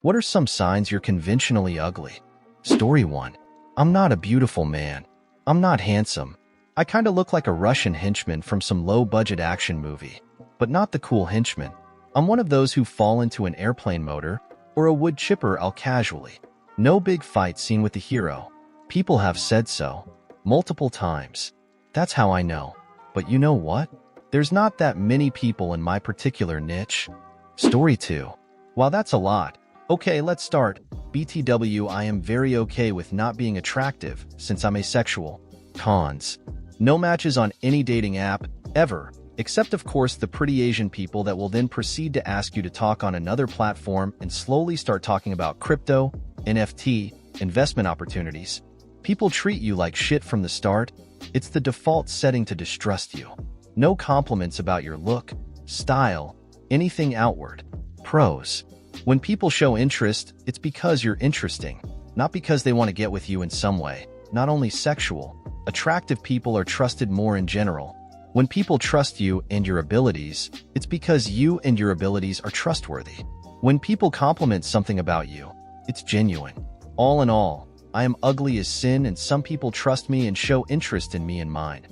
What are some signs you're conventionally ugly? Story 1. I'm not a beautiful man. I'm not handsome. I kinda look like a Russian henchman from some low-budget action movie. But not the cool henchman. I'm one of those who fall into an airplane motor or a wood chipper casually. No big fight scene with the hero. People have said so. Multiple times. That's how I know. But you know what? There's not that many people in my particular niche. Story 2. While that's a lot, okay, let's start. BTW, I am very okay with not being attractive since I'm asexual. Cons. No matches on any dating app, ever, except of course the pretty Asian people that will then proceed to ask you to talk on another platform and slowly start talking about crypto, NFT, investment opportunities. People treat you like shit from the start. It's the default setting to distrust you. No compliments about your look, style, anything outward. Pros. When people show interest, it's because you're interesting, not because they want to get with you in some way. Not only sexual, attractive people are trusted more in general. When people trust you and your abilities, it's because you and your abilities are trustworthy. When people compliment something about you, it's genuine. All in all, I am ugly as sin and some people trust me and show interest in me and mine.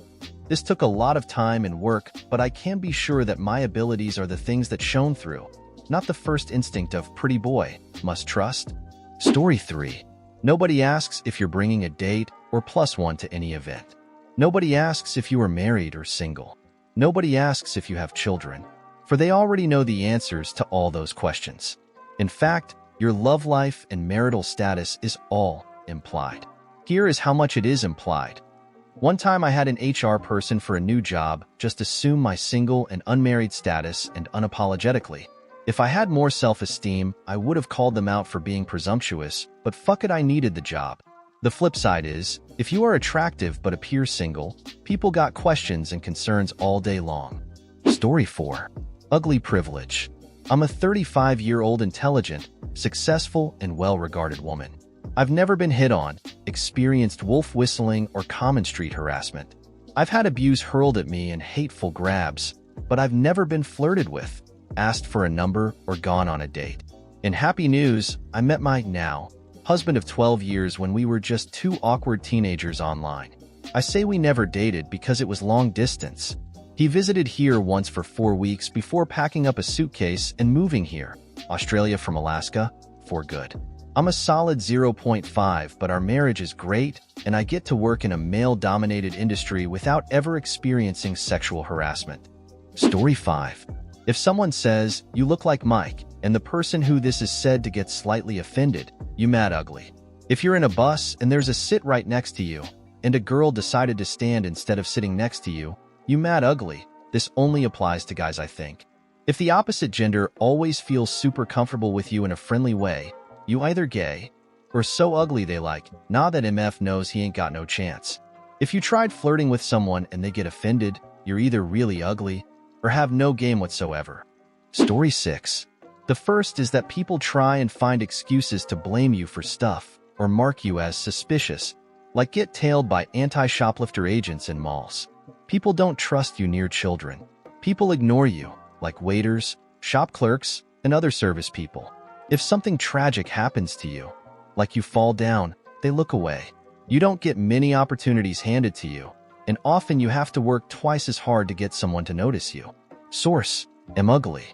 This took a lot of time and work, but I can be sure that my abilities are the things that shone through. Not the first instinct of pretty boy, must trust. Story 3. Nobody asks if you're bringing a date or +1 to any event. Nobody asks if you are married or single. Nobody asks if you have children, for they already know the answers to all those questions. In fact, your love life and marital status is all implied. Here is how much it is implied. One time I had an HR person for a new job just assume my single and unmarried status and unapologetically. If I had more self-esteem, I would have called them out for being presumptuous, but fuck it, I needed the job. The flip side is, if you are attractive but appear single, people got questions and concerns all day long. Story 4. Ugly privilege. I'm a 35-year-old intelligent, successful, and well-regarded woman. I've never been hit on, experienced wolf whistling, or common street harassment. I've had abuse hurled at me and hateful grabs, but I've never been flirted with, asked for a number, or gone on a date. In happy news, I met my now husband of 12 years when we were just two awkward teenagers online. I say we never dated because it was long distance. He visited here once for 4 weeks before packing up a suitcase and moving here, Australia from Alaska, for good. I'm a solid 0.5, but our marriage is great, and I get to work in a male-dominated industry without ever experiencing sexual harassment. Story 5. If someone says, "You look like Mike," and the person who this is said to get slightly offended, you mad ugly. If you're in a bus and there's a sit right next to you, and a girl decided to stand instead of sitting next to you, you mad ugly. This only applies to guys, I think. If the opposite gender always feels super comfortable with you in a friendly way, you either gay, or so ugly they like, nah, that MF knows he ain't got no chance. If you tried flirting with someone and they get offended, you're either really ugly, or have no game whatsoever. Story 6. The first is that people try and find excuses to blame you for stuff, or mark you as suspicious, like get tailed by anti-shoplifter agents in malls. People don't trust you near children. People ignore you, like waiters, shop clerks, and other service people. If something tragic happens to you, like you fall down, they look away. You don't get many opportunities handed to you, and often you have to work twice as hard to get someone to notice you. Source: am ugly.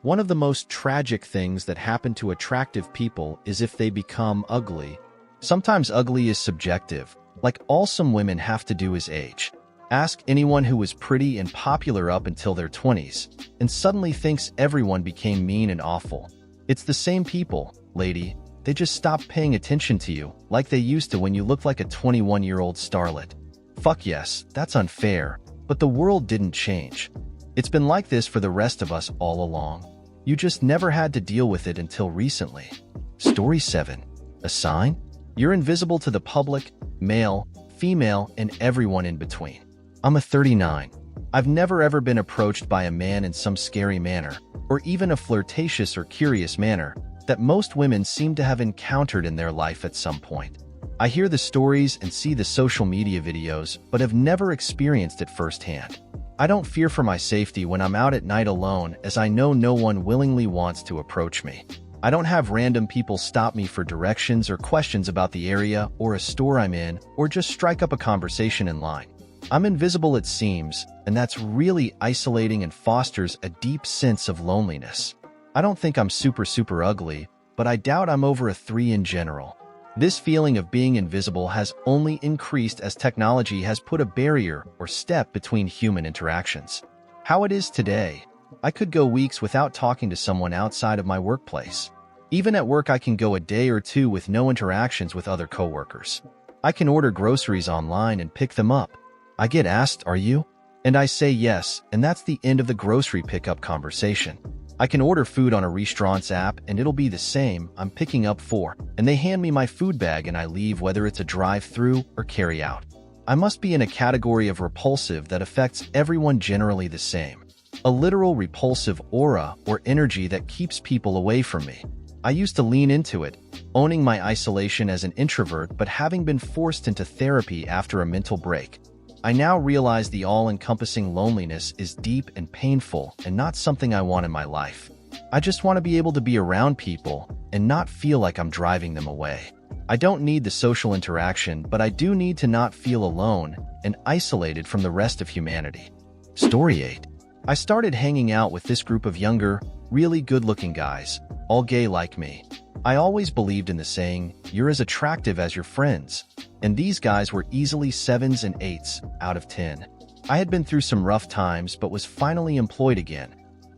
One of the most tragic things that happen to attractive people is if they become ugly. Sometimes ugly is subjective, like all some women have to do is age. Ask anyone who was pretty and popular up until their 20s, and suddenly thinks everyone became mean and awful. It's the same people, lady, they just stopped paying attention to you, like they used to when you looked like a 21-year-old starlet. Fuck yes, that's unfair, but the world didn't change. It's been like this for the rest of us all along. You just never had to deal with it until recently. Story 7. A sign? You're invisible to the public, male, female, and everyone in between. I'm a 39. I've never ever been approached by a man in some scary manner, or even a flirtatious or curious manner, that most women seem to have encountered in their life at some point. I hear the stories and see the social media videos, but have never experienced it firsthand. I don't fear for my safety when I'm out at night alone, as I know no one willingly wants to approach me. I don't have random people stop me for directions or questions about the area or a store I'm in, or just strike up a conversation in line. I'm invisible, it seems, and that's really isolating and fosters a deep sense of loneliness. I don't think I'm super ugly, but I doubt I'm over a 3 in general. This feeling of being invisible has only increased as technology has put a barrier or step between human interactions. How it is today, I could go weeks without talking to someone outside of my workplace. Even at work, I can go a day or two with no interactions with other coworkers. I can order groceries online and pick them up. I get asked, "Are you?" And I say yes, and that's the end of the grocery pickup conversation. I can order food on a restaurant's app and it'll be the same, "I'm picking up 4, and they hand me my food bag and I leave, whether it's a drive-through or carry-out. I must be in a category of repulsive that affects everyone generally the same. A literal repulsive aura or energy that keeps people away from me. I used to lean into it, owning my isolation as an introvert, but having been forced into therapy after a mental break, I now realize the all-encompassing loneliness is deep and painful and not something I want in my life. I just want to be able to be around people and not feel like I'm driving them away. I don't need the social interaction, but I do need to not feel alone and isolated from the rest of humanity. Story 8. I started hanging out with this group of younger, really good-looking guys, all gay like me. I always believed in the saying, "You're as attractive as your friends," and these guys were easily 7s and 8s out of 10. I had been through some rough times but was finally employed again,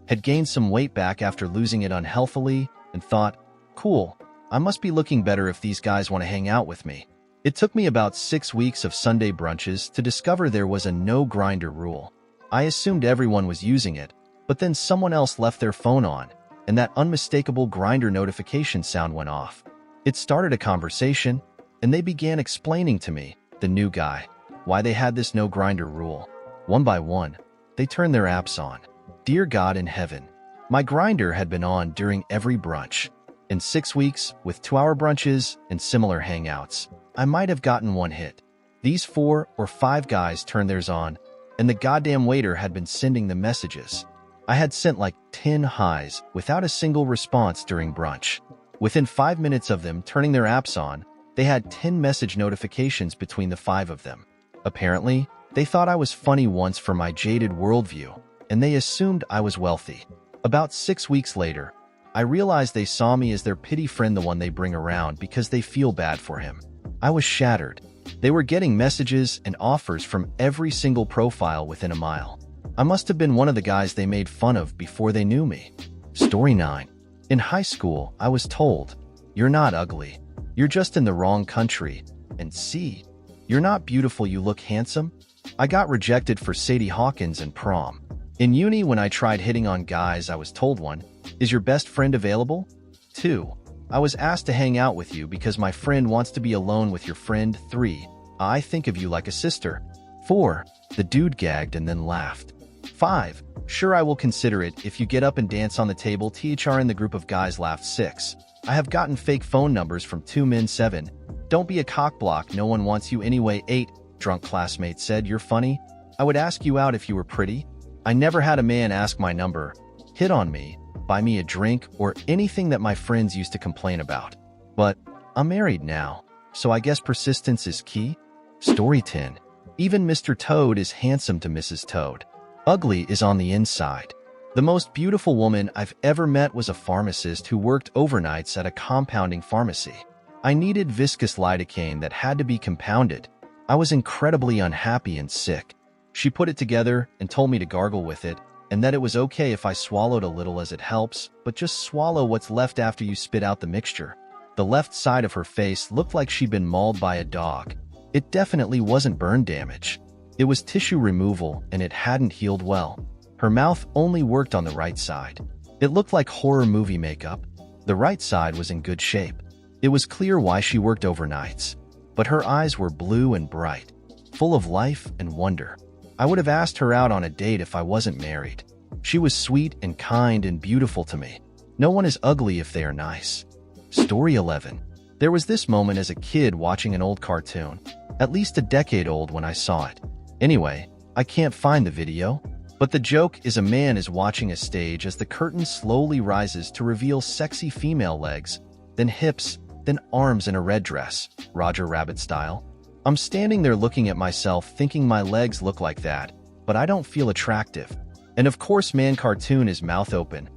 had gained some weight back after losing it unhealthily, and thought, cool, I must be looking better if these guys want to hang out with me. It took me about 6 weeks of Sunday brunches to discover there was a no-grinder rule. I assumed everyone was using it, but then someone else left their phone on, and that unmistakable grinder notification sound went off. It started a conversation, and they began explaining to me, the new guy, why they had this no-grinder rule. One by one, they turned their apps on. Dear God in heaven, my grinder had been on during every brunch. In 6 weeks, with 2-hour brunches and similar hangouts, I might have gotten 1 hit. These 4 or 5 guys turned theirs on, and the goddamn waiter had been sending the messages. I had sent like 10 highs without a single response during brunch. Within 5 minutes of them turning their apps on, they had 10 message notifications between the 5 of them. Apparently, they thought I was funny once for my jaded worldview, and they assumed I was wealthy. About 6 weeks later, I realized they saw me as their pity friend, the one they bring around because they feel bad for him. I was shattered. They were getting messages and offers from every single profile within a mile. I must have been one of the guys they made fun of before they knew me. Story 9. In high school, I was told, "You're not ugly. You're just in the wrong country. And see, you're not beautiful, you look handsome." I got rejected for Sadie Hawkins in prom. In uni, when I tried hitting on guys, I was told, 1, "Is your best friend available?" 2, "I was asked to hang out with you because my friend wants to be alone with your friend." 3, "I think of you like a sister." 4, the dude gagged and then laughed. 5, "Sure, I will consider it if you get up and dance on the table." THR in the group of guys laughed. 6, "I have gotten fake phone numbers from 2 men." 7, "Don't be a cockblock, no one wants you anyway." 8, drunk classmate said, "You're funny. I would ask you out if you were pretty." I never had a man ask my number, hit on me, buy me a drink, or anything that my friends used to complain about. But I'm married now, so I guess persistence is key. Story 10. Even Mr. Toad is handsome to Mrs. Toad. Ugly is on the inside. The most beautiful woman I've ever met was a pharmacist who worked overnights at a compounding pharmacy. I needed viscous lidocaine that had to be compounded. I was incredibly unhappy and sick. She put it together and told me to gargle with it, and that it was okay if I swallowed a little as it helps, but just swallow what's left after you spit out the mixture. The left side of her face looked like she'd been mauled by a dog. It definitely wasn't burn damage. It was tissue removal, and it hadn't healed well. Her mouth only worked on the right side. It looked like horror movie makeup. The right side was in good shape. It was clear why she worked overnights. But her eyes were blue and bright, full of life and wonder. I would have asked her out on a date if I wasn't married. She was sweet and kind and beautiful to me. No one is ugly if they are nice. Story 11. There was this moment as a kid watching an old cartoon, at least a decade old when I saw it. Anyway, I can't find the video. But the joke is a man is watching a stage as the curtain slowly rises to reveal sexy female legs, then hips, then arms in a red dress, Roger Rabbit style. I'm standing there looking at myself thinking my legs look like that, but I don't feel attractive. And of course man cartoon is mouth open,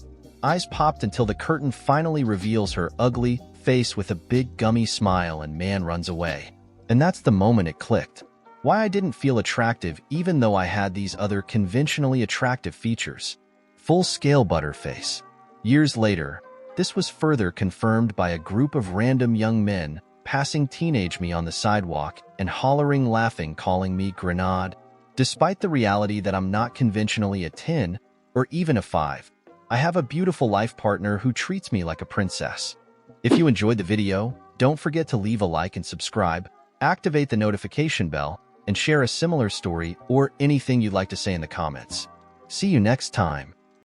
eyes popped until the curtain finally reveals her ugly face with a big gummy smile and man runs away. And that's the moment it clicked. Why I didn't feel attractive even though I had these other conventionally attractive features. Full-scale butterface. Years later, this was further confirmed by a group of random young men passing teenage me on the sidewalk and hollering laughing calling me Grenade. Despite the reality that I'm not conventionally a 10 or even a 5, I have a beautiful life partner who treats me like a princess. If you enjoyed the video, don't forget to leave a like and subscribe, activate the notification bell, and share a similar story or anything you'd like to say in the comments. See you next time.